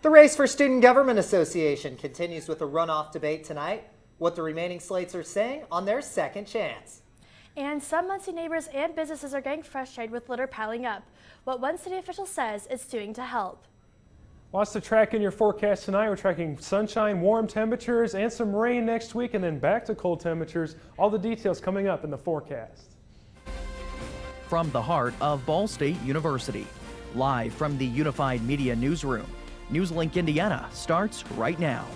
The race for Student Government Association continues with a runoff debate tonight. What the remaining slates are saying on their second chance. And some Muncie neighbors and businesses are getting frustrated with litter piling up. What one city official says it's doing to help. Lots to track in your forecast tonight. We're tracking sunshine, warm temperatures, and some rain next week, and then back to cold temperatures. All the details coming up in the forecast. From the heart of Ball State University, live from the Unified Media Newsroom, NewsLink Indiana starts right now.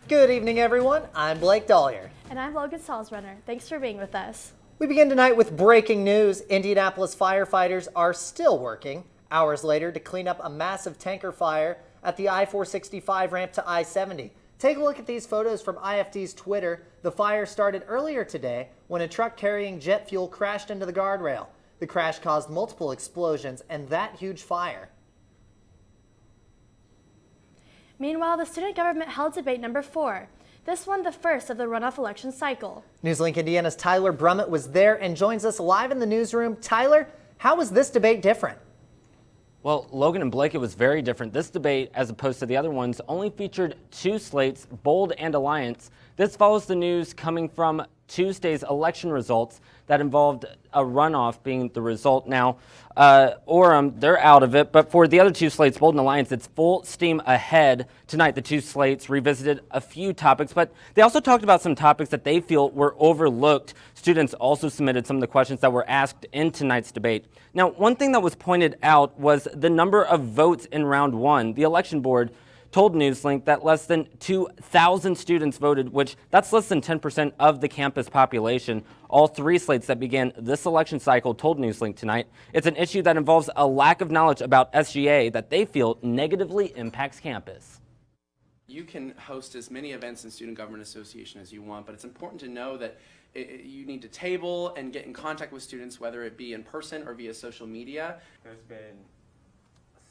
Good evening, everyone. I'm Blake Dahlier. And I'm Logan Salzrunner. Thanks for being with us. We begin tonight with breaking news. Indianapolis firefighters are still working hours later to clean up a massive tanker fire at the I-465 ramp to I-70. Take a look at these photos from IFD's Twitter. The fire started earlier today when a truck carrying jet fuel crashed into the guardrail. The crash caused multiple explosions and that huge fire. Meanwhile, the student government held debate number 4. This one the first of the runoff election cycle. NewsLink Indiana's Tyler Brummett was there and joins us live in the newsroom. Tyler, how was this debate different? Well, Logan and Blake, it was very different. This debate, as opposed to the other ones, only featured 2 slates, Bold and Alliance. This follows the news coming from Tuesday's election results that involved a runoff being the result. Now, Orem, they're out of it, but for the other 2 slates, Bold and Alliance, it's full steam ahead. Tonight, the 2 slates revisited a few topics, but they also talked about some topics that they feel were overlooked. Students also submitted some of the questions that were asked in tonight's debate. Now, one thing that was pointed out was the number of votes in round 1. The election board told NewsLink that less than 2,000 students voted, which that's less than 10% of the campus population. All 3 slates that began this election cycle told NewsLink tonight it's an issue that involves a lack of knowledge about SGA that they feel negatively impacts campus. You can host as many events in Student Government Association as you want, but it's important to know that you need to table and get in contact with students, whether it be in person or via social media. There's been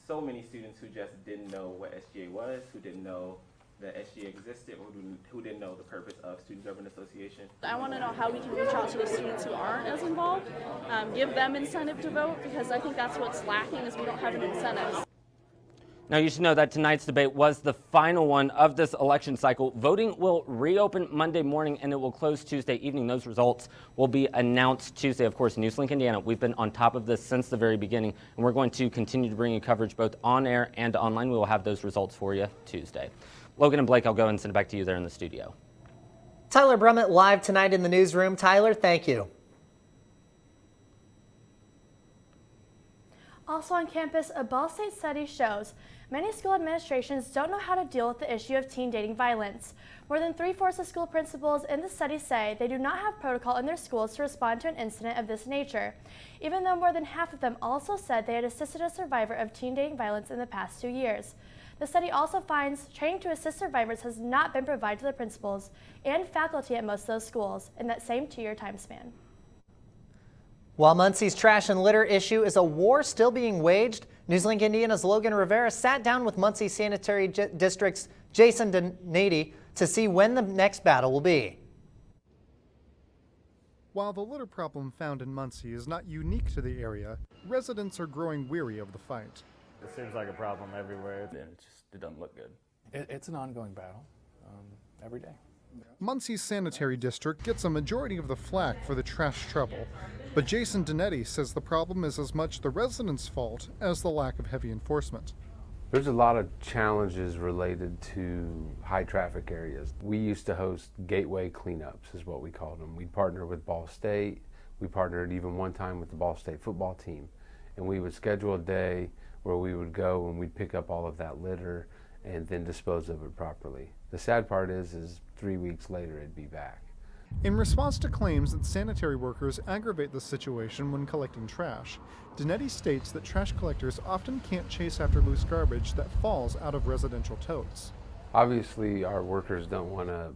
so many students who just didn't know what SGA was, who didn't know that SGA existed, or who didn't know the purpose of Student Government Association. I want to know how we can reach out to the students who aren't as involved, give them incentive to vote, because I think that's what's lacking is we don't have an incentive. Now, you should know that tonight's debate was the final one of this election cycle. Voting will reopen Monday morning and it will close Tuesday evening. Those results will be announced Tuesday. Of course, NewsLink Indiana, we've been on top of this since the very beginning, and we're going to continue to bring you coverage both on air and online. We will have those results for you Tuesday. Logan and Blake, I'll go and send it back to you there in the studio. Tyler Brummett live tonight in the newsroom. Tyler, thank you. Also on campus, a Ball State study shows many school administrations don't know how to deal with the issue of teen dating violence. More than 3/4 of school principals in the study say they do not have protocol in their schools to respond to an incident of this nature, even though more than half of them also said they had assisted a survivor of teen dating violence in the past 2 years. The study also finds training to assist survivors has not been provided to the principals and faculty at most of those schools in that same 2-year time span. While Muncie's trash and litter issue is a war still being waged, NewsLink Indiana's Logan Rivera sat down with Muncie Sanitary District's Jason Donati to see when the next battle will be. While the litter problem found in Muncie is not unique to the area, residents are growing weary of the fight. It seems like a problem everywhere, and it doesn't look good. It's an ongoing battle every day. Muncie's sanitary district gets a majority of the flack for the trash trouble, but Jason Donati says the problem is as much the residents' fault as the lack of heavy enforcement. There's a lot of challenges related to high traffic areas. We used to host gateway cleanups is what we called them. We'd partner with Ball State. We partnered even one time with the Ball State football team. And we would schedule a day where we would go and we'd pick up all of that litter and then dispose of it properly. The sad part is 3 weeks later it'd be back. In response to claims that sanitary workers aggravate the situation when collecting trash, Donati states that trash collectors often can't chase after loose garbage that falls out of residential totes. Obviously our workers don't want to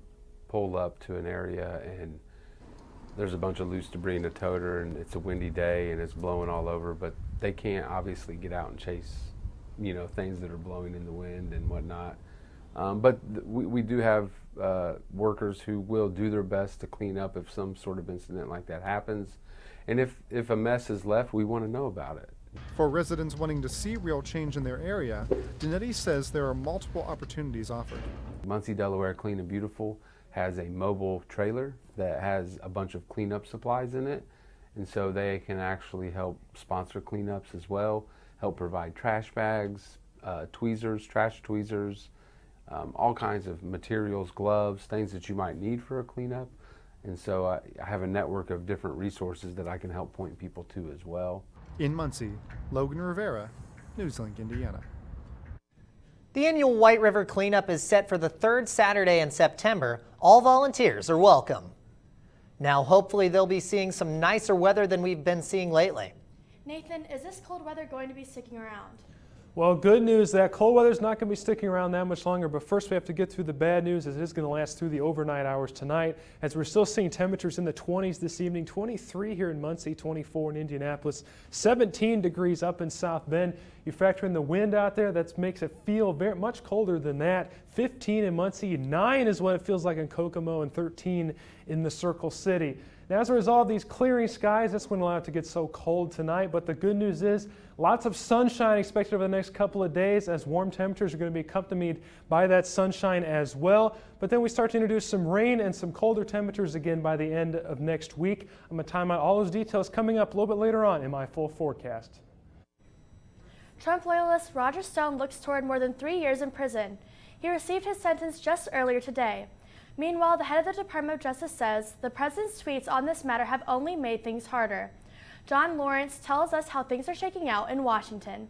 pull up to an area and there's a bunch of loose debris in the toter and it's a windy day and it's blowing all over, but they can't obviously get out and chase, things that are blowing in the wind and whatnot. But we do have workers who will do their best to clean up if some sort of incident like that happens. And if a mess is left, we want to know about it. For residents wanting to see real change in their area, Dinetti says there are multiple opportunities offered. Muncie, Delaware Clean and Beautiful has a mobile trailer that has a bunch of cleanup supplies in it, and so they can actually help sponsor cleanups as well, help provide trash bags, tweezers, trash tweezers, all kinds of materials, gloves, things that you might need for a cleanup. And so I have a network of different resources that I can help point people to as well. In Muncie, Logan Rivera, NewsLink, Indiana. The annual White River Cleanup is set for the third Saturday in September. All volunteers are welcome. Now, hopefully they'll be seeing some nicer weather than we've been seeing lately. Nathan, is this cold weather going to be sticking around? Well, good news, that cold weather is not going to be sticking around that much longer, but first we have to get through the bad news, as it is going to last through the overnight hours tonight, as we're still seeing temperatures in the 20s this evening, 23 here in Muncie, 24 in Indianapolis, 17 degrees up in South Bend. You factor in the wind out there, that makes it feel very much colder than that. 15 in Muncie, 9 is what it feels like in Kokomo, and 13 in the Circle City. Now, as a result of these clearing skies, that's when it'll allow it to get so cold tonight. But the good news is lots of sunshine expected over the next couple of days, as warm temperatures are going to be accompanied by that sunshine as well. But then we start to introduce some rain and some colder temperatures again by the end of next week. I'm going to time out all those details coming up a little bit later on in my full forecast. Trump loyalist Roger Stone looks toward more than 3 years in prison. He received his sentence just earlier today. Meanwhile, the head of the Department of Justice says the president's tweets on this matter have only made things harder. John Lawrence tells us how things are shaking out in Washington.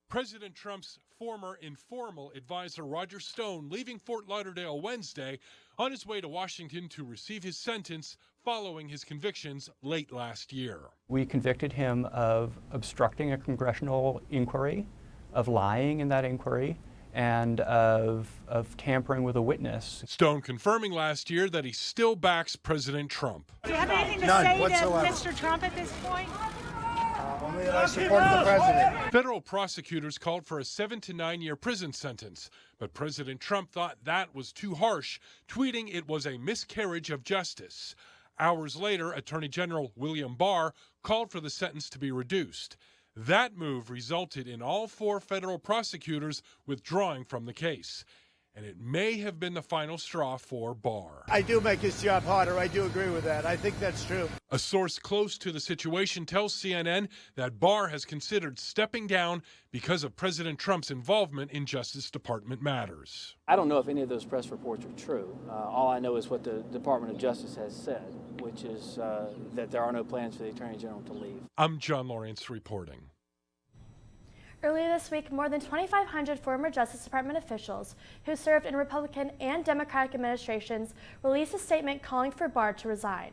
President Trump's former informal advisor Roger Stone leaving Fort Lauderdale Wednesday on his way to Washington to receive his sentence following his convictions late last year. We convicted him of obstructing a congressional inquiry, of lying in that inquiry, and of tampering with a witness. Stone confirming last year that he still backs President Trump. Do you have anything to say to Mr. Trump at this point? Only that I support the president. Federal prosecutors called for a 7 to 9 year prison sentence, but President Trump thought that was too harsh, tweeting it was a miscarriage of justice. Hours later, Attorney General William Barr called for the sentence to be reduced. That move resulted in all 4 federal prosecutors withdrawing from the case, and it may have been the final straw for Barr. I do make his job harder. I do agree with that. I think that's true. A source close to the situation tells CNN that Barr has considered stepping down because of President Trump's involvement in Justice Department matters. I don't know if any of those press reports are true. All I know is what the Department of Justice has said, which is that there are no plans for the Attorney General to leave. I'm John Lawrence reporting. Earlier this week, more than 2,500 former Justice Department officials who served in Republican and Democratic administrations released a statement calling for Barr to resign.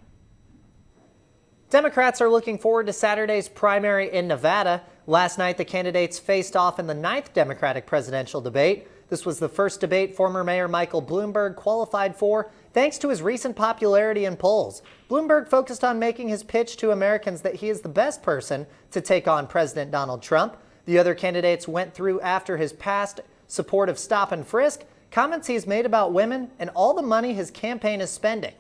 Democrats are looking forward to Saturday's primary in Nevada. Last night, the candidates faced off in the 9th Democratic presidential debate. This was the first debate former Mayor Michael Bloomberg qualified for, thanks to his recent popularity in polls. Bloomberg focused on making his pitch to Americans that he is the best person to take on President Donald Trump. The other candidates went through after his past support of stop and frisk, comments he's made about women, and all the money his campaign is spending.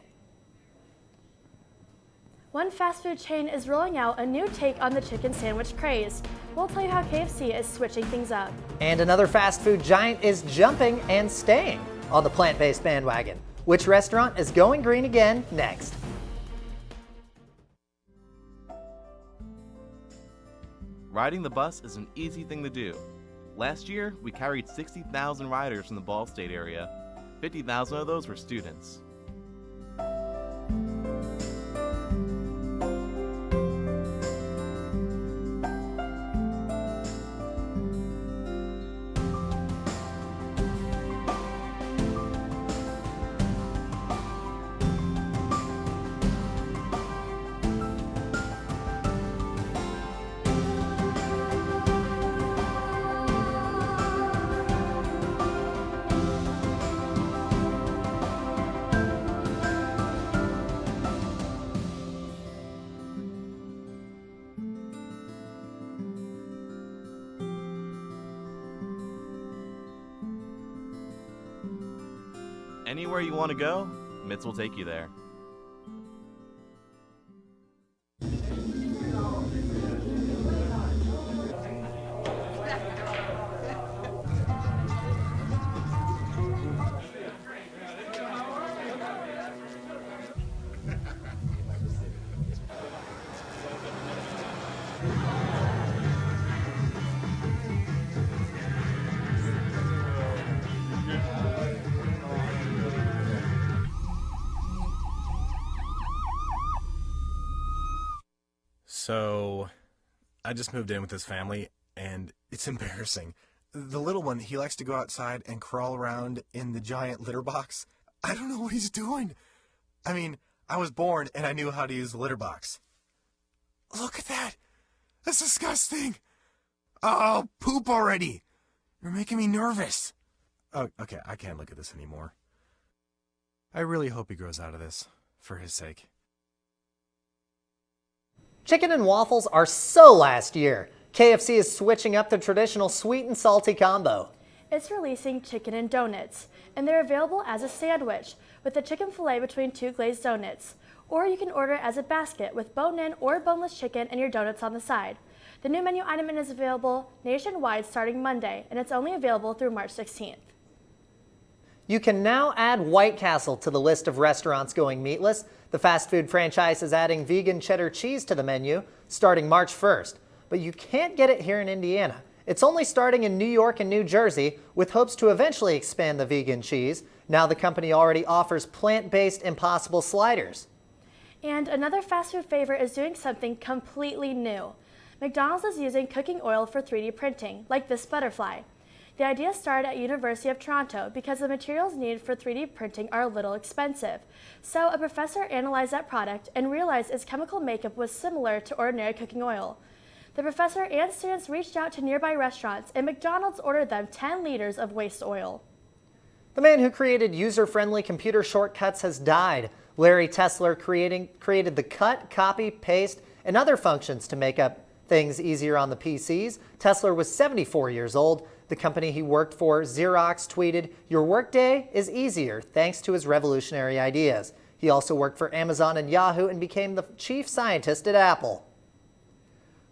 One fast food chain is rolling out a new take on the chicken sandwich craze. We'll tell you how KFC is switching things up. And another fast food giant is jumping and staying on the plant-based bandwagon. Which restaurant is going green again? Next. Riding the bus is an easy thing to do. Last year, we carried 60,000 riders from the Ball State area. 50,000 of those were students. Anywhere you want to go, MITS will take you there. So, I just moved in with his family, and it's embarrassing. The little one, he likes to go outside and crawl around in the giant litter box. I don't know what he's doing. I mean, I was born and I knew how to use the litter box. Look at that! That's disgusting! Oh, poop already! You're making me nervous. Oh, okay, I can't look at this anymore. I really hope he grows out of this, for his sake. Chicken and waffles are so last year. KFC is switching up the traditional sweet and salty combo. It's releasing chicken and donuts, and they're available as a sandwich with a chicken fillet between 2 glazed donuts. Or you can order it as a basket with bone-in or boneless chicken and your donuts on the side. The new menu item is available nationwide starting Monday, and it's only available through March 16th. You can now add White Castle to the list of restaurants going meatless. The fast food franchise is adding vegan cheddar cheese to the menu starting March 1st. But you can't get it here in Indiana. It's only starting in New York and New Jersey, with hopes to eventually expand the vegan cheese. Now the company already offers plant-based Impossible sliders. And another fast food favorite is doing something completely new. McDonald's is using cooking oil for 3D printing, like this butterfly. The idea started at University of Toronto because the materials needed for 3D printing are a little expensive. So a professor analyzed that product and realized its chemical makeup was similar to ordinary cooking oil. The professor and students reached out to nearby restaurants, and McDonald's ordered them 10 liters of waste oil. The man who created user-friendly computer shortcuts has died. Larry Tesler created the cut, copy, paste, and other functions to make up things easier on the PCs. Tesler was 74 years old. The company he worked for, Xerox, tweeted, "Your workday is easier thanks to his revolutionary ideas." He also worked for Amazon and Yahoo and became the chief scientist at Apple.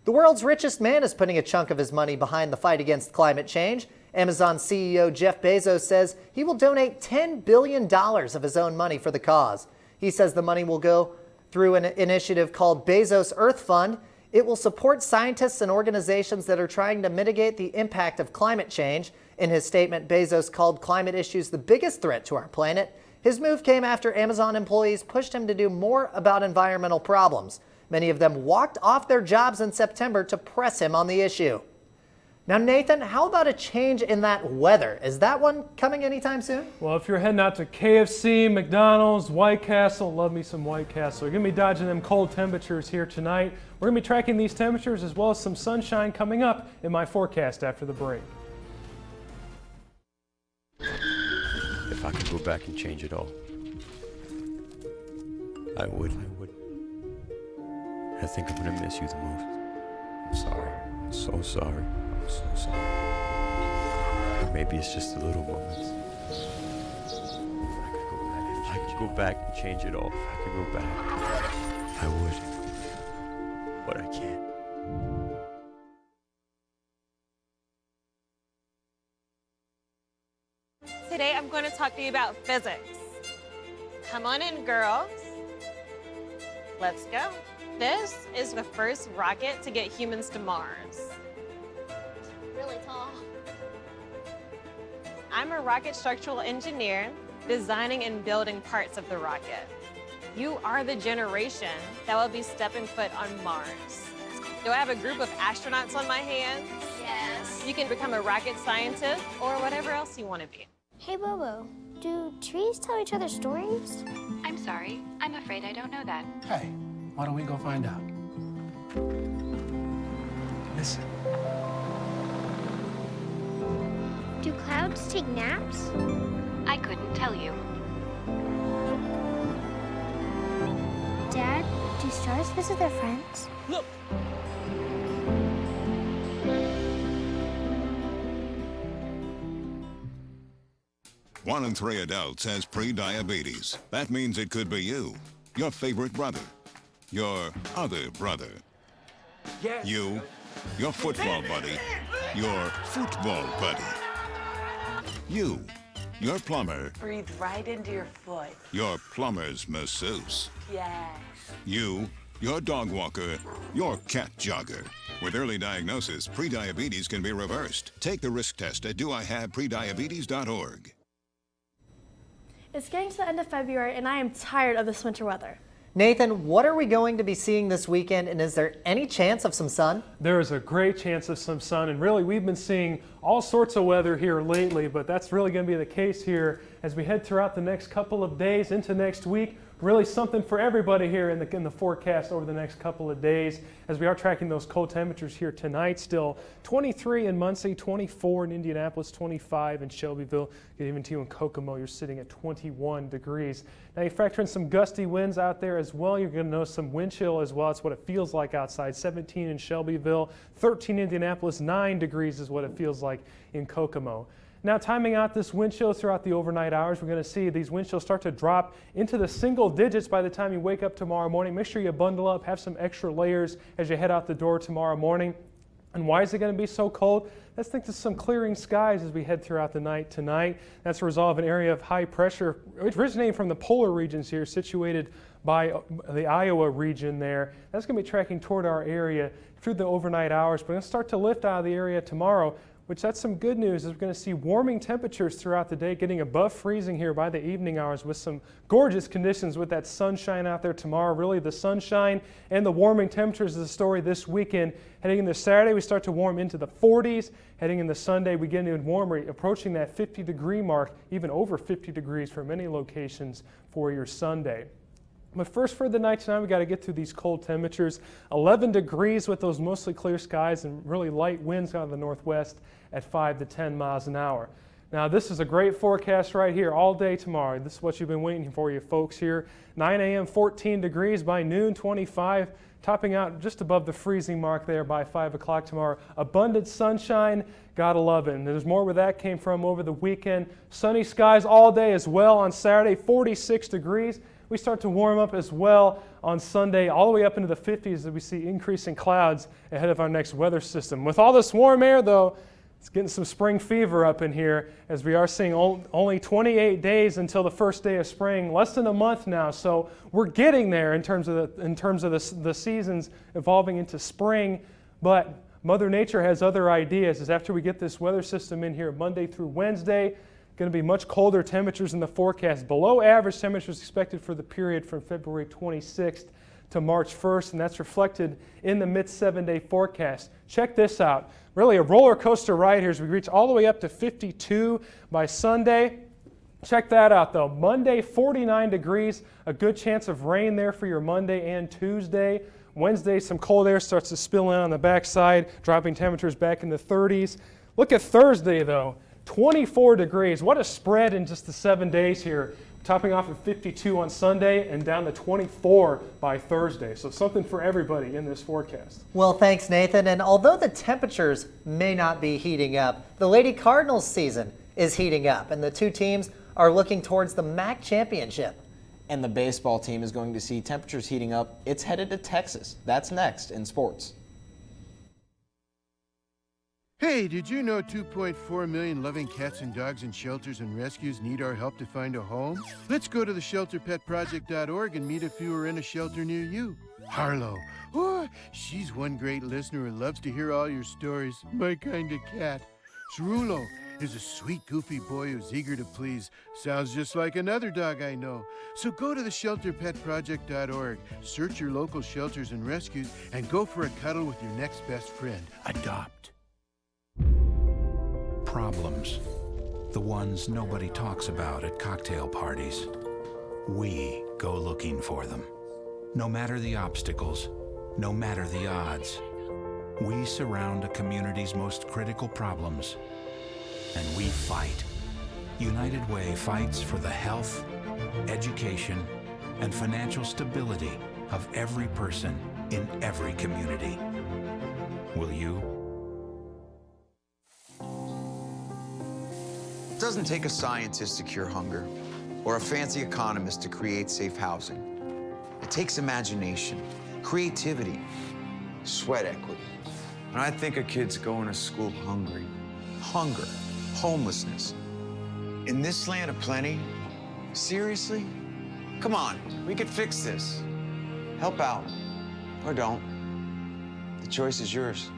The world's richest man is putting a chunk of his money behind the fight against climate change. Amazon CEO Jeff Bezos says he will donate $10 billion of his own money for the cause. He says the money will go through an initiative called Bezos Earth Fund. It will support scientists and organizations that are trying to mitigate the impact of climate change. In his statement, Bezos called climate issues the biggest threat to our planet. His move came after Amazon employees pushed him to do more about environmental problems. Many of them walked off their jobs in September to press him on the issue. Now, Nathan, how about a change in that weather? Is that one coming anytime soon? Well, if you're heading out to KFC, McDonald's, White Castle, love me some White Castle. You're going to be dodging them cold temperatures here tonight. We're going to be tracking these temperatures as well as some sunshine coming up in my forecast after the break. If I could go back and change it all, I would. I think I'm going to miss you the most. I'm sorry. I'm so sorry. I'm so sorry. Or maybe it's just the little moments. If I could go back and change it all. If I could go back, I would. But I can't. Today I'm going to talk to you about physics. Come on in, girls. Let's go. This is the first rocket to get humans to Mars. Really tall. I'm a rocket structural engineer, designing and building parts of the rocket. You are the generation that will be stepping foot on Mars. Do I have a group of astronauts on my hands? Yes. You can become a rocket scientist or whatever else you want to be. Hey, Bobo, do trees tell each other stories? I'm sorry. I'm afraid I don't know that. Hey, why don't we go find out? Listen. Do clouds take naps? I couldn't tell you. Dad, do stars visit their friends? Look! One in 3 adults has pre-diabetes. That means it could be you, your favorite brother, your other brother. Yes. You, your football buddy, your football buddy. You, your plumber, Breathe right into your foot. your plumber's masseuse. Yes. You, your dog walker, your cat jogger. With early diagnosis, prediabetes can be reversed. Take the risk test at doihaveprediabetes.org. It's getting to the end of February, and I am tired of this winter weather. Nathan, what are we going to be seeing this weekend, and is there any chance of some sun? There is a great chance of some sun, and really we've been seeing all sorts of weather here lately, but that's really going to be the case here as we head throughout the next couple of days into next week. Really something for everybody here in the forecast over the next couple of days as we are tracking those cold temperatures here tonight. Still 23 in Muncie, 24 in Indianapolis, 25 in Shelbyville. Even to you in Kokomo, you're sitting at 21 degrees. Now you factor in some gusty winds out there as well. You're going to notice some wind chill as well. That's what it feels like outside. 17 in Shelbyville, 13 in Indianapolis, 9 degrees is what it feels like in Kokomo. Now timing out this wind chill throughout the overnight hours, we're going to see these wind chills start to drop into the single digits by the time you wake up tomorrow morning. Make sure you bundle up, have some extra layers as you head out the door tomorrow morning. And why is it going to be so cold? Let's think of some clearing skies as we head throughout the night tonight. That's a result of an area of high pressure originating from the polar regions here, situated by the Iowa region there. That's going to be tracking toward our area through the overnight hours, but we're going to start to lift out of the area tomorrow, which that's some good news, as we're going to see warming temperatures throughout the day, getting above freezing here by the evening hours with some gorgeous conditions with that sunshine out there tomorrow. Really the sunshine and the warming temperatures is the story this weekend. Heading into Saturday, we start to warm into the 40s. Heading into Sunday, we get even warmer, approaching that 50-degree mark, even over 50 degrees for many locations for your Sunday. But first for the night tonight, we got to get through these cold temperatures. 11 degrees with those mostly clear skies and really light winds out of the northwest at 5 to 10 miles an hour. Now this is a great forecast right here all day tomorrow. This is what you've been waiting for, you folks here. 9 a.m. 14 degrees, by noon 25, topping out just above the freezing mark there by 5 o'clock tomorrow. Abundant sunshine, gotta love it. And there's more where that came from over the weekend. Sunny skies all day as well on Saturday, 46 degrees. We start to warm up as well on Sunday, all the way up into the 50s as we see increasing clouds ahead of our next weather system. With all this warm air, though, it's getting some spring fever up in here, as we are seeing only 28 days until the first day of spring, less than a month now. So we're getting there in terms of the seasons evolving into spring. But Mother Nature has other ideas, as after we get this weather system in here Monday through Wednesday, going to be much colder temperatures in the forecast. Below average temperatures expected for the period from February 26th to March 1st, and that's reflected in the mid 7-day forecast. Check this out. Really a roller coaster ride here as we reach all the way up to 52 by Sunday. Check that out though. Monday, 49 degrees, a good chance of rain there for your Monday and Tuesday. Wednesday, some cold air starts to spill in on the backside, dropping temperatures back in the 30s. Look at Thursday though. 24 degrees. What a spread in just the 7 days here. Topping off at 52 on Sunday and down to 24 by Thursday. So something for everybody in this forecast. Well, thanks, Nathan. And although the temperatures may not be heating up, the Lady Cardinals season is heating up, and the two teams are looking towards the MAC championship. And the baseball team is going to see temperatures heating up. It's headed to Texas. That's next in sports. Hey, did you know 2.4 million loving cats and dogs in shelters and rescues need our help to find a home? Let's go to theshelterpetproject.org and meet if you are in a shelter near you. Harlow, oh, she's one great listener and loves to hear all your stories. My kind of cat. Cerulo is a sweet, goofy boy who's eager to please. Sounds just like another dog I know. So go to theshelterpetproject.org, search your local shelters and rescues, and go for a cuddle with your next best friend. Adopt. Problems. The ones nobody talks about at cocktail parties. We go looking for them. No matter the obstacles, no matter the odds, we surround a community's most critical problems, and we fight. United Way fights for the health, education, and financial stability of every person in every community. Will you? It doesn't take a scientist to cure hunger or a fancy economist to create safe housing. It takes imagination, creativity, sweat equity. And I think of kids going to school hungry. Hunger, homelessness. In this land of plenty, seriously? Come on, we could fix this. Help out. Or don't. The choice is yours.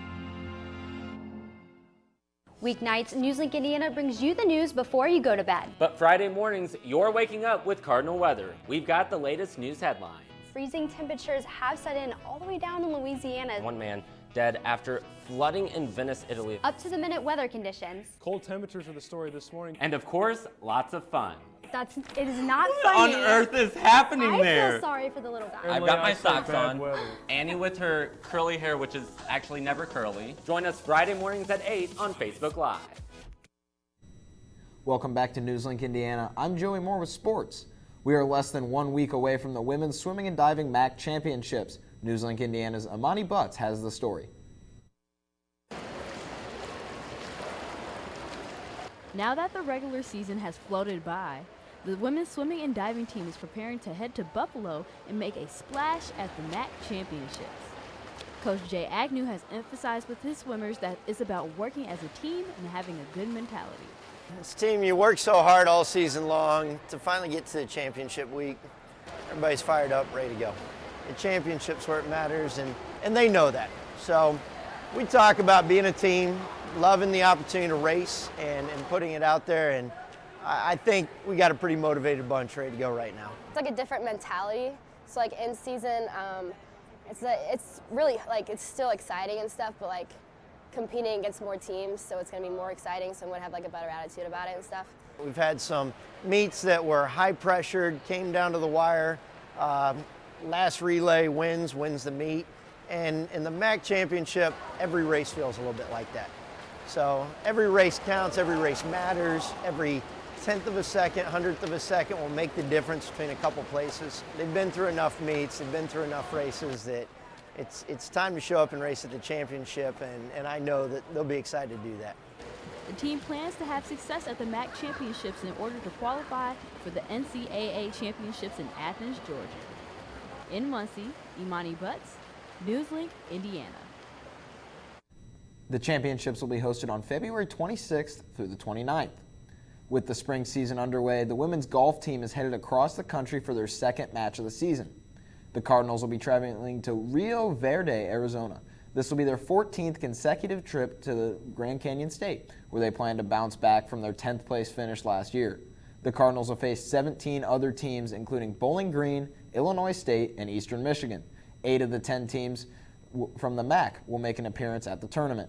Weeknights, NewsLink Indiana brings you the news before you go to bed. But Friday mornings, you're waking up with Cardinal weather. We've got the latest news headlines. Freezing temperatures have set in all the way down in Louisiana. One man dead after flooding in Venice, Italy. Up to the minute weather conditions. Cold temperatures are the story this morning. And of course, lots of fun. It is not funny. What on earth is happening there? I feel sorry for the little guy. I've got my socks on. Annie with her curly hair, which is actually never curly. Join us Friday mornings at 8 on Facebook Live. Welcome back to NewsLink Indiana. I'm Joey Moore with sports. We are less than 1 week away from the Women's Swimming and Diving MAC Championships. NewsLink Indiana's Amani Butts has the story. Now that the regular season has floated by, the women's swimming and diving team is preparing to head to Buffalo and make a splash at the MAC Championships. Coach Jay Agnew has emphasized with his swimmers that it's about working as a team and having a good mentality. This team, you work so hard all season long to finally get to the championship week. Everybody's fired up, ready to go. The championship's where it matters, and they know that. So we talk about being a team, loving the opportunity to race and putting it out there, and I think we got a pretty motivated bunch ready to go right now. It's like a different mentality. So like in season, it's really like it's still exciting and stuff, but like competing against more teams, so it's going to be more exciting. So I'm going to have like a better attitude about it and stuff. We've had some meets that were high pressured, came down to the wire. Last relay wins the meet, and in the MAC championship, every race feels a little bit like that. So every race counts, every race matters, every 1/10 of a second, 100th of a second will make the difference between a couple places. They've been through enough meets, they've been through enough races that it's time to show up and race at the championship, and I know that they'll be excited to do that. The team plans to have success at the MAC Championships in order to qualify for the NCAA Championships in Athens, Georgia. In Muncie, Imani Butts, NewsLink, Indiana. The championships will be hosted on February 26th through the 29th. With the spring season underway, the women's golf team is headed across the country for their second match of the season. The Cardinals will be traveling to Rio Verde, Arizona. This will be their 14th consecutive trip to the Grand Canyon State, where they plan to bounce back from their 10th place finish last year. The Cardinals will face 17 other teams, including Bowling Green, Illinois State, and Eastern Michigan. 8 of the 10 teams from the MAC will make an appearance at the tournament.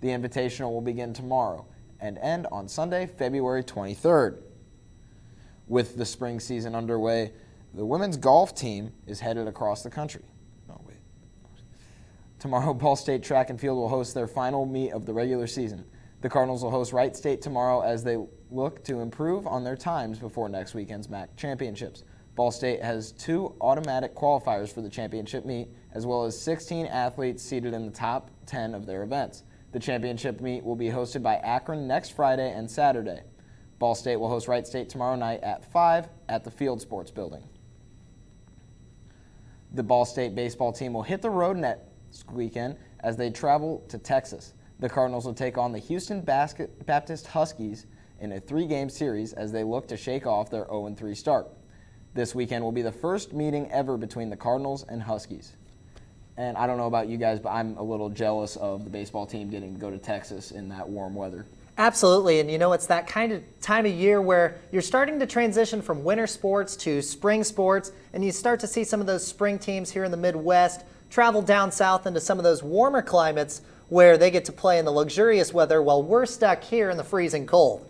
The Invitational will begin tomorrow and end on Sunday, February 23rd. With the spring season underway, the women's golf team is headed across the country. Tomorrow, Ball State Track and Field will host their final meet of the regular season. The Cardinals will host Wright State tomorrow as they look to improve on their times before next weekend's MAC championships. Ball State has 2 automatic qualifiers for the championship meet, as well as 16 athletes seated in the top 10 of their events. The championship meet will be hosted by Akron next Friday and Saturday. Ball State will host Wright State tomorrow night at 5 at the Field Sports Building. The Ball State baseball team will hit the road next weekend as they travel to Texas. The Cardinals will take on the Houston Baptist Huskies in a 3-game series as they look to shake off their 0-3 start. This weekend will be the first meeting ever between the Cardinals and Huskies. And I don't know about you guys, but I'm a little jealous of the baseball team getting to go to Texas in that warm weather. Absolutely, and you know, it's that kind of time of year where you're starting to transition from winter sports to spring sports, and you start to see some of those spring teams here in the Midwest travel down south into some of those warmer climates where they get to play in the luxurious weather while we're stuck here in the freezing cold.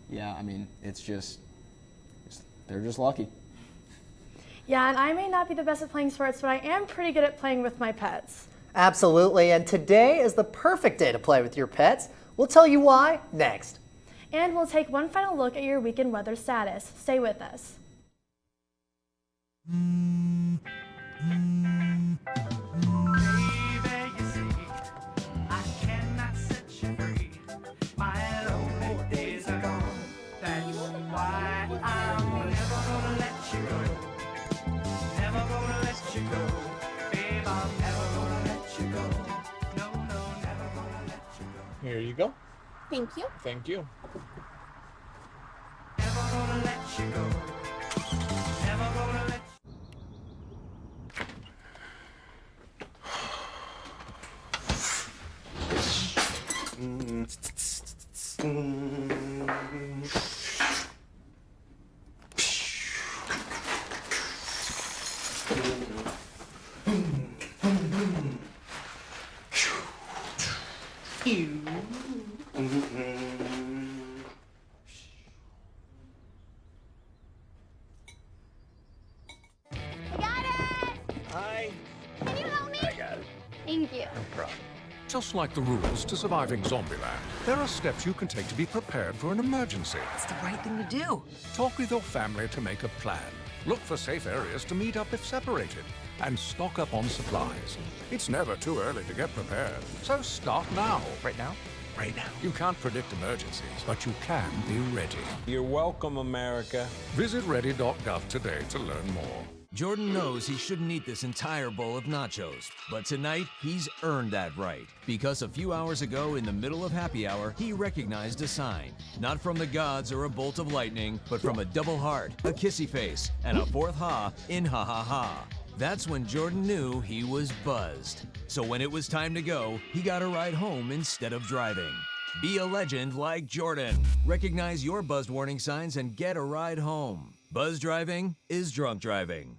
Yeah, I mean, they're just lucky. Yeah, and I may not be the best at playing sports, but I am pretty good at playing with my pets. Absolutely, and today is the perfect day to play with your pets. We'll tell you why next. And we'll take one final look at your weekend weather status. Stay with us. Here you go. Thank you. Thank you. Thank you. Just like the rules to surviving Zombieland, there are steps you can take to be prepared for an emergency. It's the right thing to do. Talk with your family to make a plan. Look for safe areas to meet up if separated. And stock up on supplies. It's never too early to get prepared. So start now. Right now? Right now. You can't predict emergencies, but you can be ready. You're welcome, America. Visit ready.gov today to learn more. Jordan knows he shouldn't eat this entire bowl of nachos, but tonight he's earned that right. Because a few hours ago, in the middle of happy hour, he recognized a sign. Not from the gods or a bolt of lightning, but from a double heart, a kissy face, and a fourth ha in ha ha ha. That's when Jordan knew he was buzzed. So when it was time to go, he got a ride home instead of driving. Be a legend like Jordan. Recognize your buzzed warning signs and get a ride home. Buzz driving is drunk driving.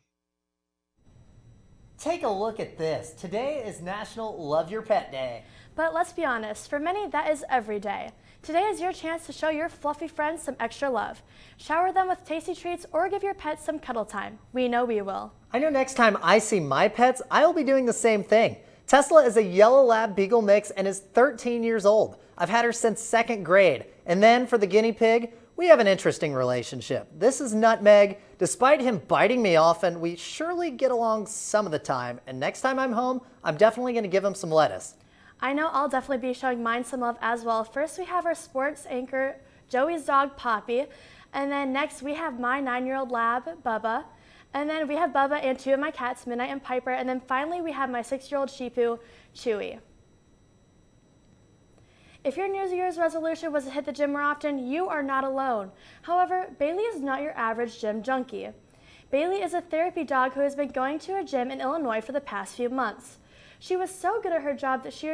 Take a look at this. Today is National Love Your Pet Day. But let's be honest, for many that is every day. Today is your chance to show your fluffy friends some extra love. Shower them with tasty treats or give your pets some cuddle time. We know we will. I know next time I see my pets, I will be doing the same thing. Tesla is a yellow lab beagle mix and is 13 years old. I've had her since 2nd grade. And then for the guinea pig, we have an interesting relationship. This is Nutmeg. Despite him biting me often, we surely get along some of the time. And next time I'm home, I'm definitely going to give him some lettuce. I know I'll definitely be showing mine some love as well. First we have our sports anchor, Joey's dog, Poppy. And then next we have my 9-year-old lab, Bubba. And then we have Bubba and 2 of my cats, Midnight and Piper. And then finally we have my 6-year-old Shih Tzu, Chewy. If your New Year's resolution was to hit the gym more often, you are not alone. However, Bailey is not your average gym junkie. Bailey is a therapy dog who has been going to a gym in Illinois for the past few months. She was so good at her job that she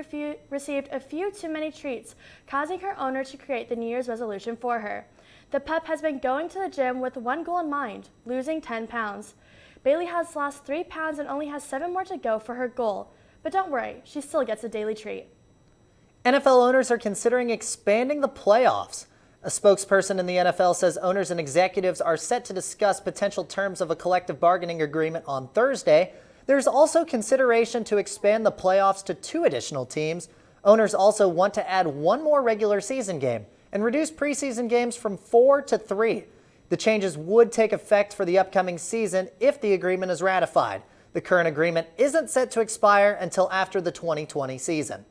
received a few too many treats, causing her owner to create the New Year's resolution for her. The pup has been going to the gym with one goal in mind, losing 10 pounds. Bailey has lost 3 pounds and only has 7 more to go for her goal. But don't worry, she still gets a daily treat. NFL owners are considering expanding the playoffs. A spokesperson in the NFL says owners and executives are set to discuss potential terms of a collective bargaining agreement on Thursday. There's also consideration to expand the playoffs to 2 additional teams. Owners also want to add 1 more regular season game and reduce preseason games from 4 to 3. The changes would take effect for the upcoming season if the agreement is ratified. The current agreement isn't set to expire until after the 2020 season.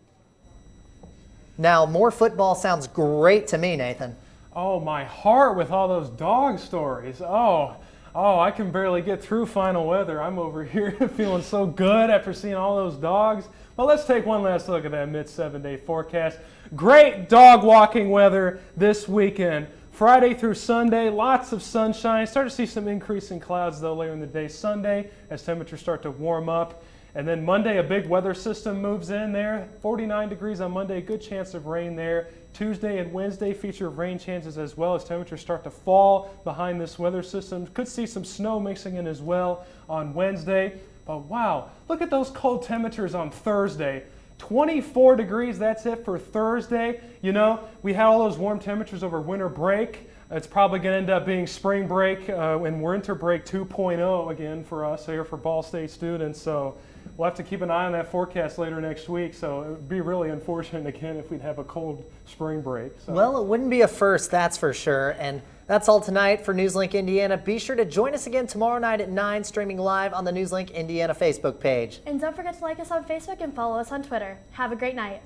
Now, more football sounds great to me, Nathan. Oh, my heart with all those dog stories. Oh, I can barely get through final weather. I'm over here feeling so good after seeing all those dogs. But let's take one last look at that mid-7-day forecast. Great dog walking weather this weekend. Friday through Sunday, lots of sunshine. Start to see some increase in clouds, though, later in the day Sunday as temperatures start to warm up. And then Monday, a big weather system moves in there. 49 degrees on Monday, good chance of rain there. Tuesday and Wednesday feature rain chances as well as temperatures start to fall behind this weather system. Could see some snow mixing in as well on Wednesday. But wow, look at those cold temperatures on Thursday. 24 degrees, that's it for Thursday. You know, we had all those warm temperatures over winter break. It's probably going to end up being spring break and winter break 2.0 again for us here for Ball State students. So we'll have to keep an eye on that forecast later next week. So it would be really unfortunate again if we'd have a cold spring break. So. Well, it wouldn't be a first, that's for sure. And that's all tonight for NewsLink Indiana. Be sure to join us again tomorrow night at 9, streaming live on the NewsLink Indiana Facebook page. And don't forget to like us on Facebook and follow us on Twitter. Have a great night.